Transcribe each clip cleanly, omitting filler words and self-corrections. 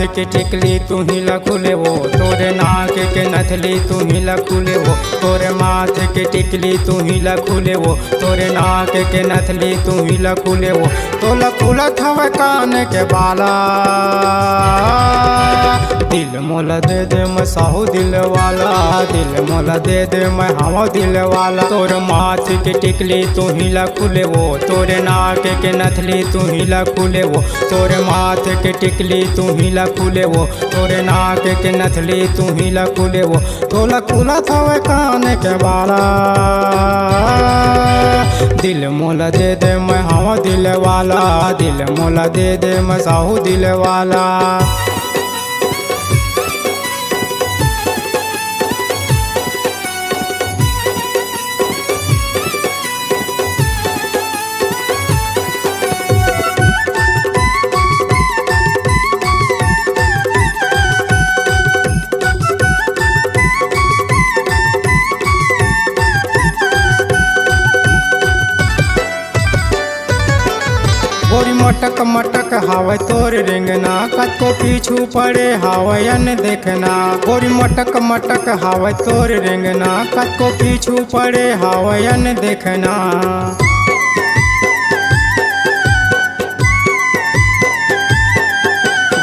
के टिकली तू ही लखुले वो, तोरे नाक के नथली तू ही लखुले वो, तोरे माथे के टिकली तू ही लखुले वो, तोरे नाक के नथली तू ही लखुले वो, तो लखुलत हवे कान के बाला। दिल मोला दे दे मैं साहू दिल वाला, दिल मोला दे दे मैं हवा दिल वाला। तोरे माथे के टिकली तू ही लखुले वो, तोरे नाक के नथली तू ही लखुले वो, तोरे माथे के टिकली तू ही लखुले वो, तोरे नाक के नथली तू ही लखुले वो, तो लखुलत हवे कान के बाला। दिल मोला दे दे मैं हवा दिल वाला, दिल मोला दे दे मैं साहू दिल वाला। गोरी मटक मटक हावे तोर रिंगना, कतो पीछू पड़े हावयन देखना। गोरी मटक मटक हावे तोर रिंगना, कतो पीछू पड़े हावयन देखना।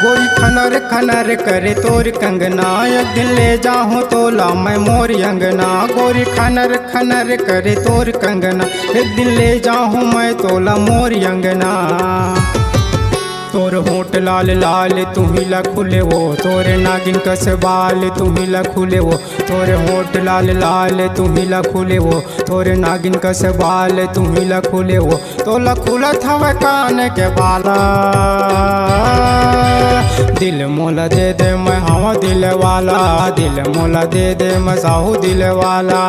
गोरी खनर खनर करे तोर कंगना, एक दिन ले जाऊँ तोला मैं मोर अंगना। गोरी खनर खनर करे तोर कंगना, एक दिन ले जाऊँ मैं तोला मोर अंगना। तोर होठ लाल लाल तू ही लखुले वो, तोरे नागिन कस बाल तू ही लखुले वो, तोरे होठ लाल लाल तू ही लखुले वो, तोरे नागिन कस बाल तू ही लखुले वो, तो लखुलत हवे कान के बाला। दिल मोला दे दे मैं हवा दिल वाला, दिल मोला दे दे मैं साहू दिल वाला।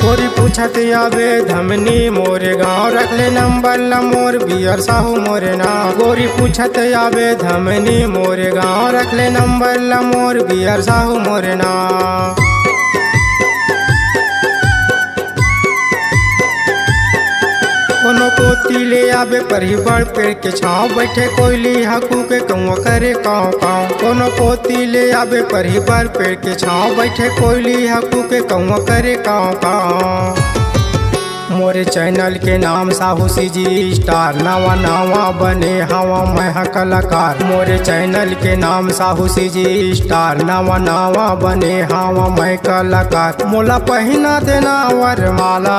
गोरी पूछत आवे धमनी मोरे गाँव, रख ले नंबर ला मोर बियर साहू मोरे ना। गोरी पूछत आवे धमनी मोरे गाँव, रख ले नंबर ला मोर बियर साहू मोरे ना। कोनो पोती ले आवे परही बड़ पेड़ के छाँव, बैठे कोयली हकू के कौआ करे काँव काँव। कोनो पोती ले आवे परही बड़ पेड़ के छाँव, बैठे कोयली हकू के कौआ करे काँव काँव। मोरे चैनल के नाम साहू सीजी स्टार, नवा नवा बने हवा मैं कलाकार। मोरे चैनल के नाम साहू सीजी स्टार, नवा नवा बने हवा मैं कलाकार। मोला पहिना देना वरमाला,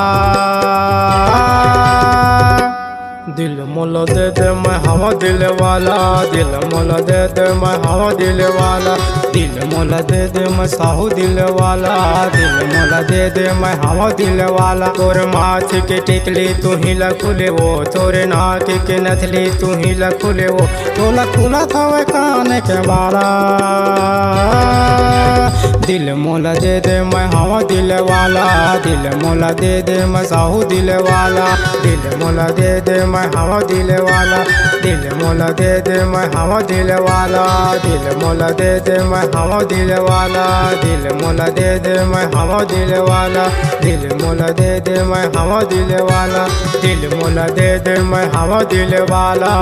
दिल मोला दे दे मैं हवा दिल वाला, दिल मोला दे दे मैं हवा दिल वाला। दिल मोला दे दे मैं साहू दिल वाला, दिल मोला दे दे मैं हवा दिल वाला। तोर माथे के टिकली तू ही लखुले वो, तोरे नाक के नथली तू ही लखुले वो, तो लखुलत हवे कान के बाला। दिल मोला दे दे मैं हवा दिल वाला, दिल मोला दे दे मैं साहू दिल वाला। दिल मोला दे दे मैं हवा दिल वाला, दिल मोला दे दे मैं हवा दिल वाला। दिल मोला दे दे मैं हवा दिल वाला, दिल मोला दे दे मैं हवा दिल वाला। दिल मोला दे दे मैं हवा दिल वाला, दिल मोला दे दे मैं हवा दिल वाला।